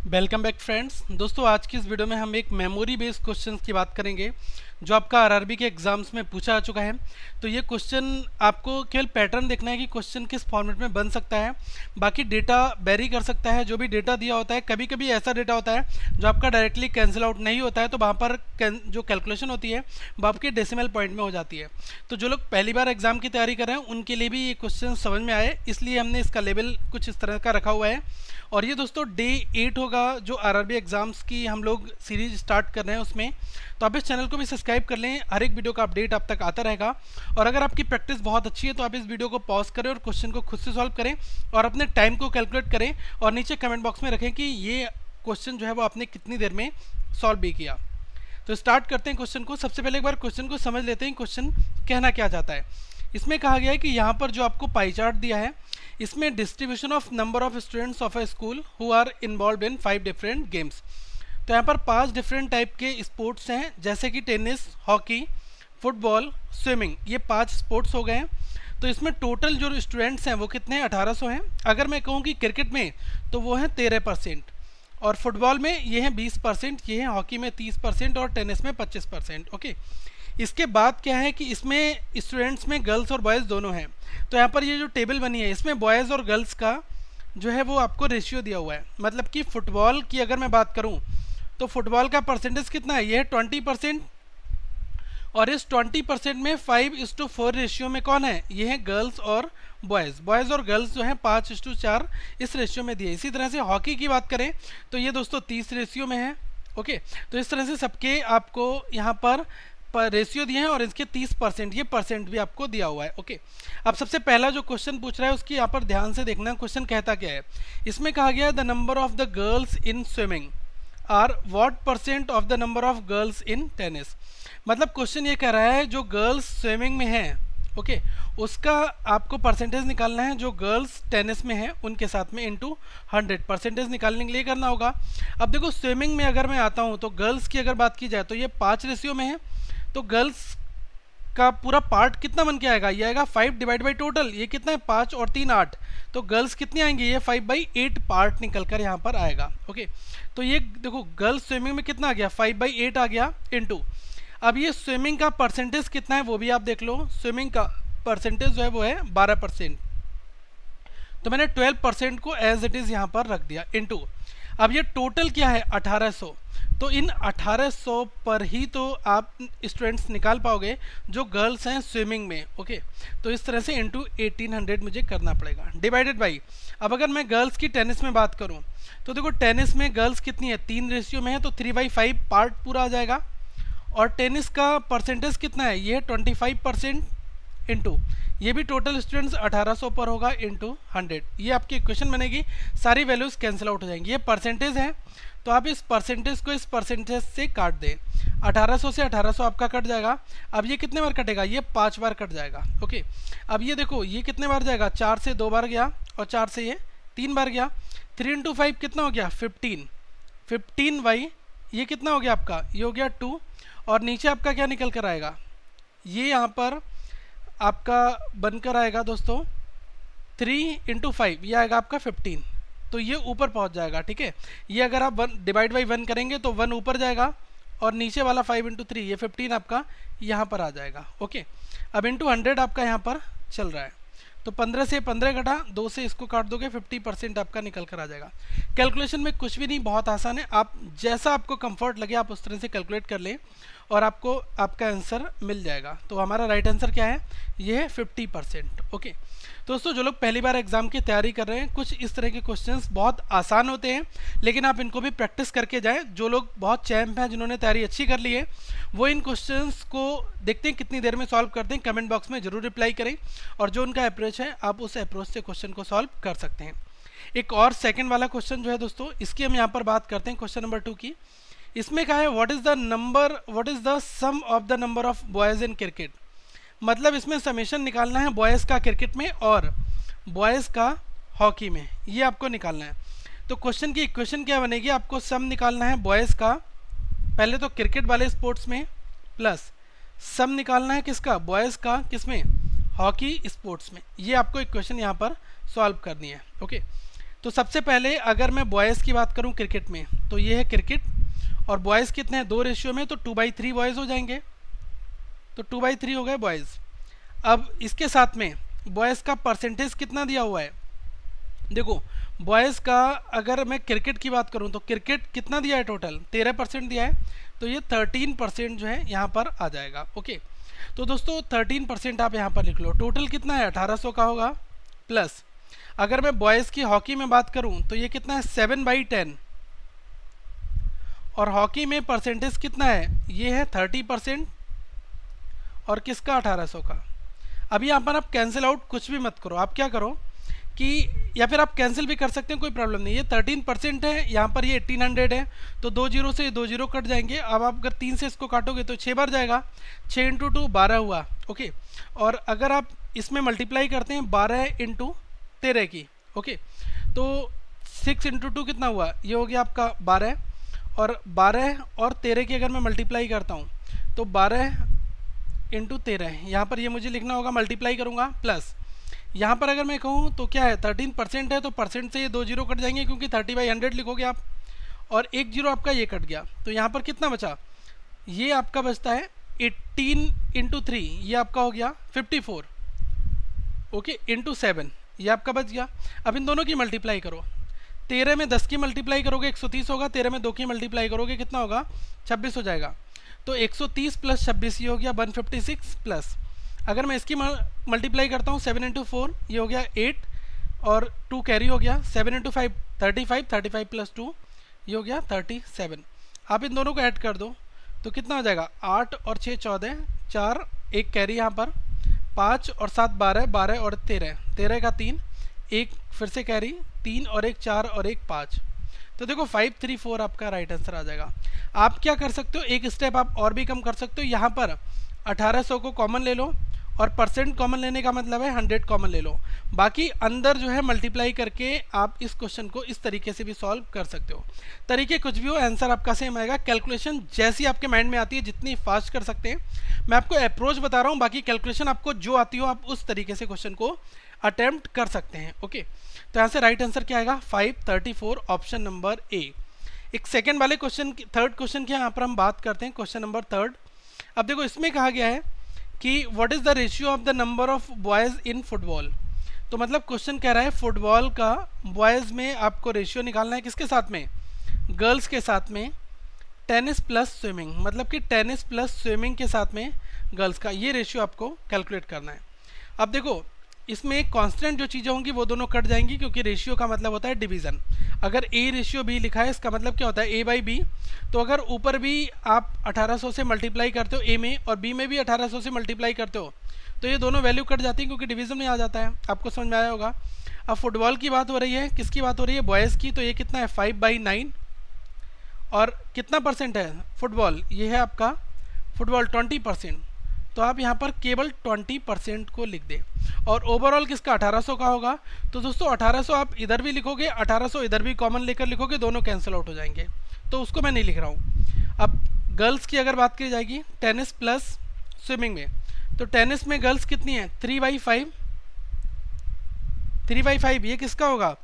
Welcome back friends. दोस्तों आज की इस वीडियो में हम एक मेमोरी बेस्ड क्वेश्चंस की बात करेंगे जो आपका आरआरबी के एग्जाम्स में पूछा आ चुका है। तो ये क्वेश्चन आपको केवल पैटर्न देखना है कि क्वेश्चन किस फॉर्मेट में बन सकता है, बाकी डेटा वेरी कर सकता है। जो भी डेटा दिया होता है, कभी कभी ऐसा डेटा होता है जो आपका डायरेक्टली कैंसिल आउट नहीं होता है, तो वहाँ पर जो कैलकुलेशन होती है वो आपके डेसिमल पॉइंट में हो जाती है। तो जो लोग पहली बार एग्जाम की तैयारी कर रहे हैं उनके लिए भी ये क्वेश्चन समझ में आए, इसलिए हमने इसका लेवल कुछ इस तरह का रखा हुआ है। और ये दोस्तों डे 8 होगा जो आरआरबी एग्जाम्स की हम लोग सीरीज स्टार्ट कर रहे हैं उसमें। तो आप इस चैनल को भी सब्सक्राइब कर लें, हर एक वीडियो का अपडेट आप तक आता रहेगा। और अगर आपकी प्रैक्टिस बहुत अच्छी है तो आप इस वीडियो को पॉज करें और क्वेश्चन को खुद से सॉल्व करें और अपने टाइम को कैलकुलेट करें और नीचे कमेंट बॉक्स में रखें कि ये क्वेश्चन जो है वो आपने कितनी देर में सॉल्व भी किया। तो स्टार्ट करते हैं क्वेश्चन को। सबसे पहले एक बार क्वेश्चन को समझ लेते हैं, क्वेश्चन कहना क्या चाहता है। इसमें कहा गया है कि यहाँ पर जो आपको पाई चार्ट दिया है इसमें distribution of number of students of a school who are involve in 5 different games. तो यहाँ पर 5 डिफरेंट टाइप के स्पोर्ट्स हैं, जैसे कि टेनिस, हॉकी, फुटबॉल, स्विमिंग। ये 5 स्पोर्ट्स हो गए हैं। तो इसमें टोटल जो स्टूडेंट्स हैं वो कितने हैं? 1800 हैं। अगर मैं कहूँ कि क्रिकेट में तो वो हैं 13%, और फुटबॉल में ये हैं 20%, ये हैं हॉकी में 30% और टेनिस में 25%। ओके, इसके बाद क्या है कि इसमें स्टूडेंट्स में गर्ल्स और बॉयज़ दोनों हैं। तो यहाँ पर ये जो टेबल बनी है इसमें बॉयज़ और गर्ल्स का जो है वो आपको रेशियो दिया हुआ है। मतलब कि फुटबॉल की अगर मैं बात करूँ तो फुटबॉल का परसेंटेज कितना है? ये है 20%, और इस 20% में 5:4 रेशियो में कौन है? ये है गर्ल्स और बॉयज़। बॉयज़ और गर्ल्स जो है 5:4 इस रेशियो में दिए। इसी तरह से हॉकी की बात करें तो ये दोस्तों 30 रेशियो में है। ओके, तो इस तरह से सबके आपको यहाँ पर रेशियो दिए हैं और इसके 30% ये परसेंट भी आपको दिया हुआ है। ओके, अब सबसे पहला जो क्वेश्चन पूछ रहा है उसकी यहाँ पर ध्यान से देखना। क्वेश्चन कहता क्या है? इसमें कहा गया है the number of the girls in swimming are what percent of the number of girls in tennis. मतलब क्वेश्चन ये कह रहा है जो गर्ल्स स्विमिंग में हैं, ओके, उसका आपको परसेंटेज निकालना है जो गर्ल्स टेनिस में हैं उनके साथ में इंटू 100। परसेंटेज निकालने के लिए करना होगा। अब देखो स्विमिंग में अगर मैं आता हूँ तो गर्ल्स की अगर बात की जाए तो ये 5 रेशियो में है। तो गर्ल्स का पूरा पार्ट कितना बन के आएगा? ये आएगा 5 डिवाइड बाई टोटल। ये कितना है? 5 और 3 8। तो गर्ल्स कितनी आएंगी? ये 5/8 पार्ट निकल कर यहाँ पर आएगा। ओके, तो ये देखो गर्ल्स स्विमिंग में कितना आ गया? 5/8 आ गया इंटू। अब ये स्विमिंग का परसेंटेज कितना है वो भी आप देख लो। स्विमिंग का परसेंटेज जो है वो है 12%। तो मैंने 12% को एज इट इज़ यहाँ पर रख दिया इंटू। अब ये टोटल क्या है? 1800। तो इन 1800 पर ही तो आप स्टूडेंट्स निकाल पाओगे जो गर्ल्स हैं स्विमिंग में। ओके, तो इस तरह से इंटू 1800 मुझे करना पड़ेगा डिवाइडेड बाई। अब अगर मैं गर्ल्स की टेनिस में बात करूं तो देखो टेनिस में गर्ल्स कितनी है? 3 रेशियो में है, तो 3/5 पार्ट पूरा आ जाएगा। और टेनिस का परसेंटेज कितना है? ये है 25% इंटू ये भी टोटल स्टूडेंट्स 1800 पर होगा इंटू 100। ये आपकी इक्वेशन बनेगी, सारी वैल्यूज़ कैंसिल आउट हो जाएंगी। ये परसेंटेज है तो आप इस परसेंटेज को इस परसेंटेज से काट दें। 1800 से 1800 आपका कट जाएगा। अब ये कितने बार कटेगा? ये 5 बार कट जाएगा। ओके, अब ये देखो ये कितने बार जाएगा? 4 से 2 बार गया और 4 से ये 3 बार गया। 3 × 5 कितना हो गया? 15। 15 बाई ये कितना हो गया आपका? ये हो गया 2। और नीचे आपका क्या निकल कर आएगा? ये यहाँ पर आपका बनकर आएगा दोस्तों 3 × 5, ये आएगा आपका 15। तो ये ऊपर पहुंच जाएगा। ठीक है, ये अगर आप 1 डिवाइड बाई 1 करेंगे तो 1 ऊपर जाएगा और नीचे वाला 5 × 3 ये 15 आपका यहाँ पर आ जाएगा। ओके, अब इंटू 100 आपका यहाँ पर चल रहा है। तो 15 से 15 घटा, 2 से इसको काट दोगे, 50% आपका निकल कर आ जाएगा। कैलकुलेशन में कुछ भी नहीं, बहुत आसान है। आप जैसा आपको कंफर्ट लगे आप उस तरह से कैलकुलेट कर लें और आपको आपका आंसर मिल जाएगा। तो हमारा राइट आंसर क्या है? ये है 50%। ओके दोस्तों, जो लोग पहली बार एग्जाम की तैयारी कर रहे हैं, कुछ इस तरह के क्वेश्चंस बहुत आसान होते हैं, लेकिन आप इनको भी प्रैक्टिस करके जाएं। जो लोग बहुत चैम्प हैं, जिन्होंने तैयारी अच्छी कर ली है, वो इन क्वेश्चंस को देखते हैं कितनी देर में सॉल्व करते हैं, कमेंट बॉक्स में जरूर रिप्लाई करें। और जो उनका अप्रोच है आप उस अप्रोच से क्वेश्चन को सॉल्व कर सकते हैं। एक और सेकेंड वाला क्वेश्चन जो है दोस्तों, इसकी हम यहाँ पर बात करते हैं, क्वेश्चन नंबर 2 की। इसमें कहा है what is the sum of the number of boys in cricket. मतलब इसमें समेशन निकालना है बॉयज़ का क्रिकेट में और बॉयज़ का हॉकी में, ये आपको निकालना है। तो क्वेश्चन की इक्वेशन क्या बनेगी? आपको सम निकालना है बॉयज़ का, पहले तो क्रिकेट वाले स्पोर्ट्स में, प्लस सम निकालना है किसका? बॉयज़ का किसमें? हॉकी स्पोर्ट्स में। ये आपको इक्वेशन यहाँ पर सॉल्व करनी है। ओके, तो सबसे पहले अगर मैं बॉयज़ की बात करूं क्रिकेट में, तो ये है क्रिकेट, और बॉयज़ कितने हैं 2 रेशियो में, तो 2/3 बॉयज़ हो जाएंगे, तो 2/3 हो गए बॉयज़। अब इसके साथ में बॉयज़ का परसेंटेज कितना दिया हुआ है, देखो बॉयज़ का अगर मैं क्रिकेट की बात करूं तो क्रिकेट कितना दिया है, टोटल 13% दिया है, तो ये 13% जो है यहाँ पर आ जाएगा। ओके, तो दोस्तों 13% आप यहाँ पर लिख लो। टोटल कितना है 1800 का होगा, प्लस अगर मैं बॉयज़ की हॉकी में बात करूं तो ये कितना है 7/10, और हॉकी में परसेंटेज कितना है, ये है 30%, और किसका 1800 का। अभी यहाँ पर आप कैंसिल आउट कुछ भी मत करो, आप क्या करो कि, या फिर आप कैंसिल भी कर सकते हैं, कोई प्रॉब्लम नहीं। ये 13% है, यहाँ पर ये 1800 है, तो 2 जीरो से 2 जीरो कट जाएंगे। अब आप अगर 3 से इसको काटोगे तो 6 बार जाएगा, 6 × 2 12 हुआ। ओके, और अगर आप इसमें मल्टीप्लाई करते हैं 12 × 13 की, ओके, तो 6 × 2 कितना हुआ, ये हो गया आपका 12, और 12 और 13 की अगर मैं मल्टीप्लाई करता हूँ तो 12 × 13, यहाँ पर ये मुझे लिखना होगा, मल्टीप्लाई करूँगा, प्लस यहाँ पर अगर मैं कहूँ तो क्या है 13% है, तो परसेंट से ये 2 जीरो कट जाएंगे, क्योंकि 30/100 लिखोगे आप, और 1 जीरो आपका ये कट गया, तो यहाँ पर कितना बचा, ये आपका बचता है 18 × 3, ये आपका हो गया 54, ओके, × 7, ये आपका बच गया। अब इन दोनों की मल्टीप्लाई करो, 13 में 10 की मल्टीप्लाई करोगे 130 होगा, 13 में 2 की मल्टीप्लाई करोगे कितना होगा 26 हो जाएगा, तो 130 + 26 ये हो गया 156, प्लस अगर मैं इसकी मल्टीप्लाई करता हूँ 7 × 4 ये हो गया 8, और 2 कैरी हो गया, 7 × 5 35, 35 + 2 ये हो गया 37। आप इन दोनों को ऐड कर दो तो कितना हो जाएगा, 8 और 6 14, 4 1 कैरी यहाँ पर, 5 और 7 12, 12 और 13, 13 का 3, 1 फिर से कैरी, 3 और 1 4 और 1 5, तो देखो 534 आपका राइट आंसर आ जाएगा। आप क्या कर सकते हो, एक स्टेप आप और भी कम कर सकते हो, यहाँ पर 1800 को कॉमन ले लो, और परसेंट कॉमन लेने का मतलब है 100 कॉमन ले लो, बाकी अंदर जो है मल्टीप्लाई करके आप इस क्वेश्चन को इस तरीके से भी सॉल्व कर सकते हो। तरीके कुछ भी हो, आंसर आपका सेम आएगा। कैलकुलेशन जैसी आपके माइंड में आती है, जितनी फास्ट कर सकते हैं, मैं आपको अप्रोच बता रहा हूँ, बाकी कैलकुलेशन आपको जो आती हो आप उस तरीके से क्वेश्चन को अटेम्प्ट कर सकते हैं। ओके, तो यहाँ से राइट आंसर क्या आएगा 534, ऑप्शन नंबर ए। एक सेकेंड वाले क्वेश्चन, थर्ड क्वेश्चन की यहाँ पर हम बात करते हैं, क्वेश्चन नंबर 3। अब देखो इसमें कहा गया है कि what is the ratio of the number of boys in football. तो मतलब क्वेश्चन कह रहा है फुटबॉल का बॉयज़ में आपको रेशियो निकालना है, किसके साथ में, गर्ल्स के साथ में, टेनिस प्लस स्विमिंग, मतलब कि टेनिस प्लस स्विमिंग के साथ में गर्ल्स का ये रेशियो आपको कैलकुलेट करना है। अब देखो इसमें एक कांस्टेंट जो चीज़ें होंगी वो दोनों कट जाएंगी, क्योंकि रेशियो का मतलब होता है डिवीज़न। अगर A/B लिखा है, इसका मतलब क्या होता है A/B, तो अगर ऊपर भी आप 1800 से मल्टीप्लाई करते हो A में, और B में भी 1800 से मल्टीप्लाई करते हो, तो ये दोनों वैल्यू कट जाती है, क्योंकि डिवीज़न में आ जाता है। आपको समझ में आया होगा। अब फुटबॉल की बात हो रही है, किसकी बात हो रही है, बॉयज़ की, तो ये कितना है 5/9, और कितना परसेंट है फुटबॉल, ये है आपका फुटबॉल 20%, तो आप यहाँ पर केवल 20% को लिख दें। और ओवरऑल किसका 1800 का होगा, तो दोस्तों 1800 आप इधर भी लिखोगे, 1800 इधर भी कॉमन लेकर लिखोगे, दोनों कैंसिल आउट हो जाएंगे, तो उसको मैं नहीं लिख रहा हूँ। अब गर्ल्स की अगर बात की जाएगी टेनिस प्लस स्विमिंग में, तो टेनिस में गर्ल्स कितनी है 3/5, 3/5, ये किसका होगा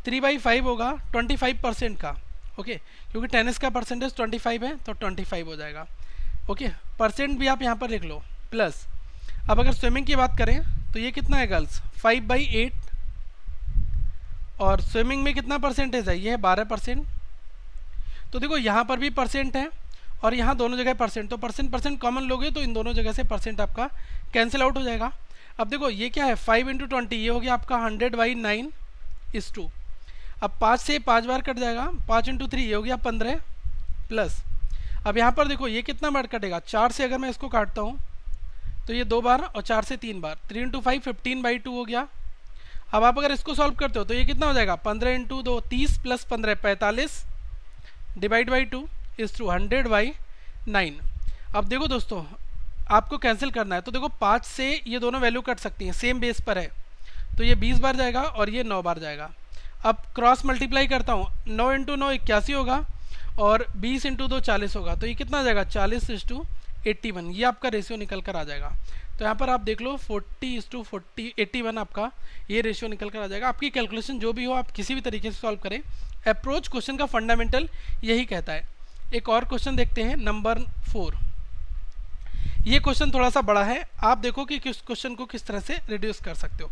3/5 होगा 25% का। ओके, क्योंकि टेनिस का परसेंटेज 25 है, तो 25 हो जाएगा। ओके, परसेंट भी आप यहाँ पर लिख लो, प्लस अब अगर स्विमिंग की बात करें तो ये कितना है गर्ल्स 5/8, और स्विमिंग में कितना परसेंटेज है, ये है 12%। तो देखो यहाँ पर भी परसेंट है और यहाँ दोनों जगह परसेंट, तो परसेंट कॉमन लोगे तो इन दोनों जगह से परसेंट आपका कैंसिल आउट हो जाएगा। अब देखो ये क्या है 5 × 20, ये हो गया आपका 100/9 अब 5 से 5 बार कट जाएगा, 5 × 3 ये हो गया 15, प्लस अब यहाँ पर देखो ये कितना बार कटेगा, 4 से अगर मैं इसको काटता हूँ तो ये 2 बार, और 4 से 3 बार, 3 × 5 15/2 हो गया। अब आप अगर इसको सॉल्व करते हो तो ये कितना हो जाएगा 15 × 2 30 + 15 45 /2 = 100/9। अब देखो दोस्तों आपको कैंसिल करना है, तो देखो 5 से ये दोनों वैल्यू कट सकती हैं, सेम बेस पर है, तो ये 20 बार जाएगा और ये 9 बार जाएगा। अब क्रॉस मल्टीप्लाई करता हूँ, 9 × 9 81 होगा, और 20 × 2 40 होगा, तो ये कितना आ जाएगा 40:81, ये आपका रेशियो निकल कर आ जाएगा। तो यहाँ पर आप देख लो 40:40 81 आपका ये रेशियो निकल कर आ जाएगा। आपकी कैलकुलेशन जो भी हो आप किसी भी तरीके से सॉल्व करें, अप्रोच क्वेश्चन का फंडामेंटल यही कहता है। एक और क्वेश्चन देखते हैं नंबर 4। ये क्वेश्चन थोड़ा सा बड़ा है, आप देखो कि किस क्वेश्चन को किस तरह से रिड्यूस कर सकते हो।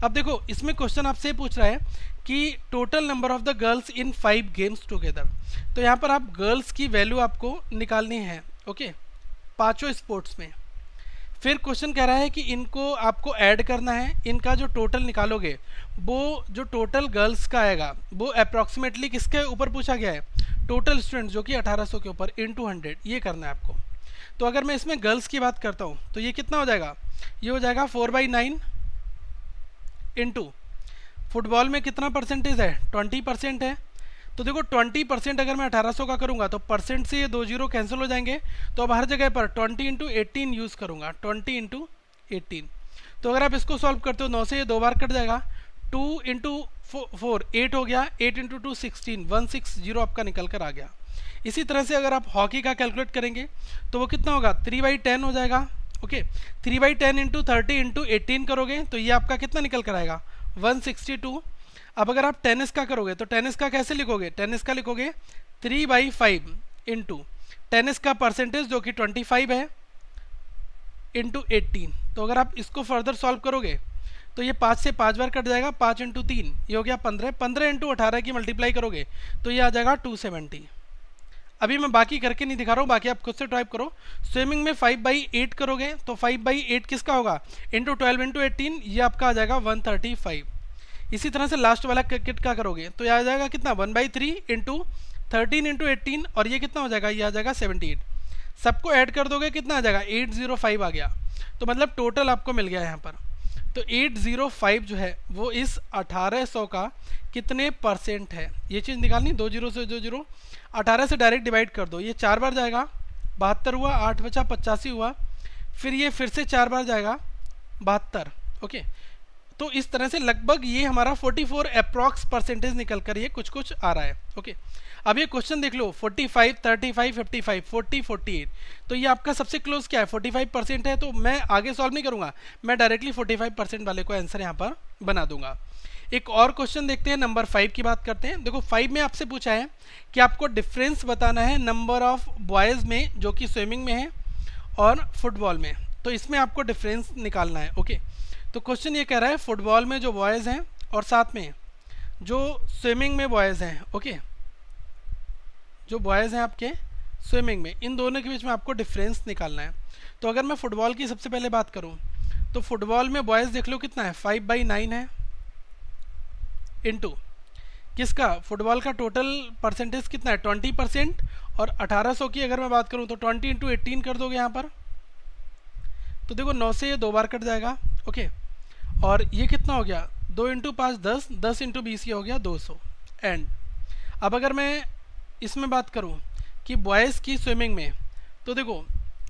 अब देखो इसमें क्वेश्चन आपसे पूछ रहा है कि total number of the girls in 5 games together. तो यहाँ पर आप गर्ल्स की वैल्यू आपको निकालनी है, ओके, पांचों स्पोर्ट्स में। फिर क्वेश्चन कह रहा है कि इनको आपको ऐड करना है, इनका जो टोटल निकालोगे वो जो टोटल गर्ल्स का आएगा वो अप्रॉक्सीमेटली किसके ऊपर पूछा गया है, टोटल स्टूडेंट जो कि 1800 के ऊपर इंटू 100, ये करना है आपको। तो अगर मैं इसमें गर्ल्स की बात करता हूँ तो ये कितना हो जाएगा, ये हो जाएगा 4/9 इंटू फुटबॉल में कितना परसेंटेज है, 20% है। तो देखो 20% अगर मैं 1800 का करूंगा तो परसेंट से ये 2 जीरो कैंसिल हो जाएंगे, तो अब हर जगह पर 20 × 18 यूज़ करूंगा, 20 × 18। तो अगर आप इसको सॉल्व करते हो 9 से ये 2 बार कट जाएगा, 2 × 4 8 हो गया, 8 × 2 16, 160 आपका निकल कर आ गया। इसी तरह से अगर आप हॉकी का कैलकुलेट करेंगे तो वो कितना होगा, 3/10 हो जाएगा, ओके। 3/10 × 30 × 18 करोगे तो ये आपका कितना निकल कर आएगा, 162। अब अगर आप टेनिस का करोगे तो टेनिस का कैसे लिखोगे, टेनिस का लिखोगे 3/5 इंटू टेनिस का परसेंटेज जो कि 25 है इंटू 18। तो अगर आप इसको फर्दर सॉल्व करोगे तो ये 5 से 5 बार कट जाएगा, 5 × 3 ये हो गया 15, 15 × 18 की मल्टीप्लाई करोगे तो ये आ जाएगा 270। अभी मैं बाकी करके नहीं दिखा रहा हूँ, बाकी आप खुद से टाइप करो। स्विमिंग में 5/8 करोगे तो 5/8 किसका होगा, इंटू 12 × 18, ये आपका आ जाएगा 135। इसी तरह से लास्ट वाला क्रिकेट का करोगे तो यह आ जाएगा कितना, 1/3 इंटू 13 × 18, और ये कितना हो जाएगा, ये आ जाएगा 78। सबको ऐड कर दोगे कितना आ जाएगा, 805 आ गया। तो मतलब टोटल आपको मिल गया यहाँ पर। तो 805 जो है वो इस 1800 का कितने परसेंट है, ये चीज़ निकालनी। 2 जीरो से 2 जीरो, 18 से डायरेक्ट डिवाइड कर दो, ये 4 बार जाएगा, 72 हुआ, 8 बचा 85 हुआ, फिर ये फिर से 4 बार जाएगा, 72, ओके। तो इस तरह से लगभग ये हमारा 44 अप्रॉक्स परसेंटेज निकल कर ये कुछ कुछ आ रहा है, ओके। अब ये क्वेश्चन देख लो, 45, 35, 55, 40, 48, तो ये आपका सबसे क्लोज क्या है, 45% है। तो मैं आगे सॉल्व नहीं करूंगा, मैं डायरेक्टली 45% वाले को आंसर यहाँ पर बना दूंगा। एक और क्वेश्चन देखते हैं, नंबर 5 की बात करते हैं। देखो 5 में आपसे पूछा है कि आपको डिफरेंस बताना है नंबर ऑफ बॉयज़ में जो कि स्विमिंग में है और फुटबॉल में। तो इसमें आपको डिफरेंस निकालना है, ओके। तो क्वेश्चन ये कह रहा है फुटबॉल में जो बॉयज़ हैं और साथ में जो स्विमिंग में बॉयज़ हैं, ओके, जो बॉयज़ हैं आपके स्विमिंग में, इन दोनों के बीच में आपको डिफरेंस निकालना है। तो अगर मैं फुटबॉल की सबसे पहले बात करूं तो फुटबॉल में बॉयज़ देख लो कितना है, 5/9 है, इंटू किसका, फुटबॉल का टोटल परसेंटेज कितना है, 20%, और 1800 की अगर मैं बात करूं तो 20 × 18 कर दोगे यहाँ पर। तो देखो 9 से ये 2 बार कट जाएगा, ओके। और ये कितना हो गया, 2 × 5 10, 10 × 20 ये हो गया 200। एंड अब अगर मैं इसमें बात करूं कि बॉयज़ की स्विमिंग में, तो देखो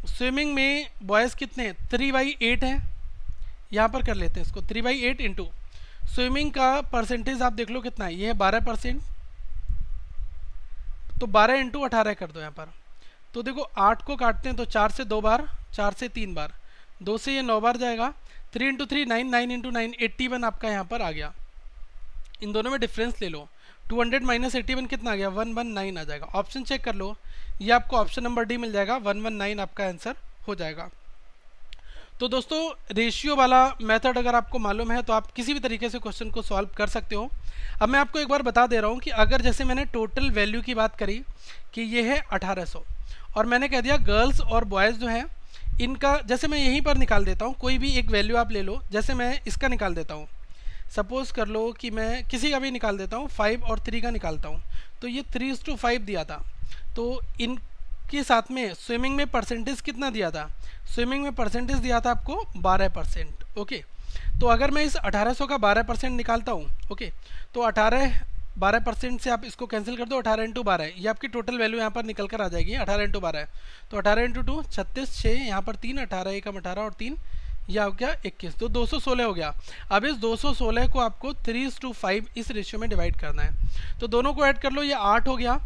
स्विमिंग में बॉयज़ कितने हैं, 3/8 हैं, यहाँ पर कर लेते हैं इसको, 3/8 इंटू स्विमिंग का परसेंटेज आप देख लो कितना है, ये है 12%, तो 12 × 18 कर दो यहाँ पर। तो देखो 8 को काटते हैं तो 4 से 2 बार, 4 से 3 बार, 2 से ये 9 बार जाएगा, 3 × 3 9, 9 × 9 81 आपका यहाँ पर आ गया। इन दोनों में डिफरेंस ले लो, 200 - 81 कितना आ गया, 119 आ जाएगा। ऑप्शन चेक कर लो, ये आपको ऑप्शन नंबर डी मिल जाएगा, 119 आपका आंसर हो जाएगा। तो दोस्तों रेशियो वाला मेथड अगर आपको मालूम है तो आप किसी भी तरीके से क्वेश्चन को सॉल्व कर सकते हो। अब मैं आपको एक बार बता दे रहा हूँ कि अगर जैसे मैंने टोटल वैल्यू की बात करी कि ये है 1800 और मैंने कह दिया गर्ल्स और बॉयज़ जो हैं इनका, जैसे मैं यहीं पर निकाल देता हूँ, कोई भी एक वैल्यू आप ले लो, जैसे मैं इसका निकाल देता हूँ, सपोज़ कर लो कि मैं किसी का भी निकाल देता हूँ, 5 और 3 का निकालता हूँ, तो ये 3:5 दिया था। तो इनके साथ में स्विमिंग में परसेंटेज कितना दिया था, स्विमिंग में परसेंटेज दिया था आपको 12%, ओके। तो अगर मैं इस 1800 का 12% निकालता हूँ, ओके, तो 12% से आप इसको कैंसिल कर दो, 18 × 12 ये आपकी टोटल वैल्यू यहाँ पर निकल कर आ जाएगी, 18 × 12 तो 18 × 2 36, 6 यहाँ पर 3, 18 एकम 18 और 3 यह हो गया 21, तो 216 हो गया। अब इस 216 को आपको 3:5 इस रेशियो में डिवाइड करना है, तो दोनों को ऐड कर लो, ये 8 हो गया,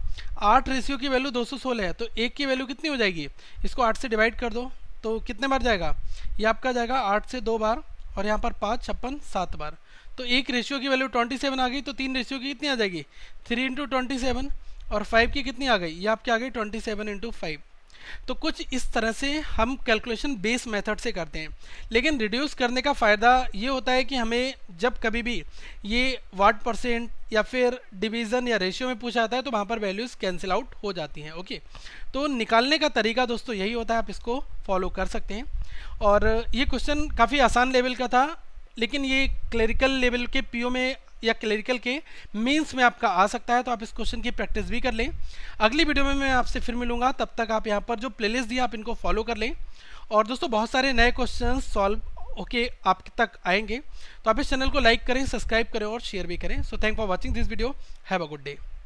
8 रेशियो की वैल्यू 216 है, तो 1 की वैल्यू कितनी हो जाएगी, इसको 8 से डिवाइड कर दो तो कितने बार जाएगा, ये आपका जाएगा 8 से 2 बार, और यहाँ पर 5, 56, 7 बार। तो एक रेशियो की वैल्यू 27 आ गई, तो 3 रेशियो की कितनी आ जाएगी, 3 इंटू 27, और 5 की कितनी आ गई, ये आपकी आ गई 27 इंटू 5। तो कुछ इस तरह से हम कैलकुलेशन बेस मेथड से करते हैं। लेकिन रिड्यूस करने का फ़ायदा ये होता है कि हमें जब कभी भी ये वाट परसेंट या फिर डिवीज़न या रेशियो में पूछा जाता है तो वहाँ पर वैल्यूज़ कैंसिल आउट हो जाती हैं। ओके, तो निकालने का तरीका दोस्तों यही होता है, आप इसको फॉलो कर सकते हैं। और ये क्वेश्चन काफ़ी आसान लेवल का था, लेकिन ये क्लरिकल लेवल के पीओ में या क्लरिकल के मीन्स में आपका आ सकता है, तो आप इस क्वेश्चन की प्रैक्टिस भी कर लें। अगली वीडियो में मैं आपसे फिर मिलूंगा, तब तक आप यहाँ पर जो प्लेलिस्ट दिया आप इनको फॉलो कर लें। और दोस्तों बहुत सारे नए क्वेश्चन सॉल्व होके आप तक आएंगे, तो आप इस चैनल को लाइक करें, सब्सक्राइब करें और शेयर भी करें। So thank for watching this video, have a good day.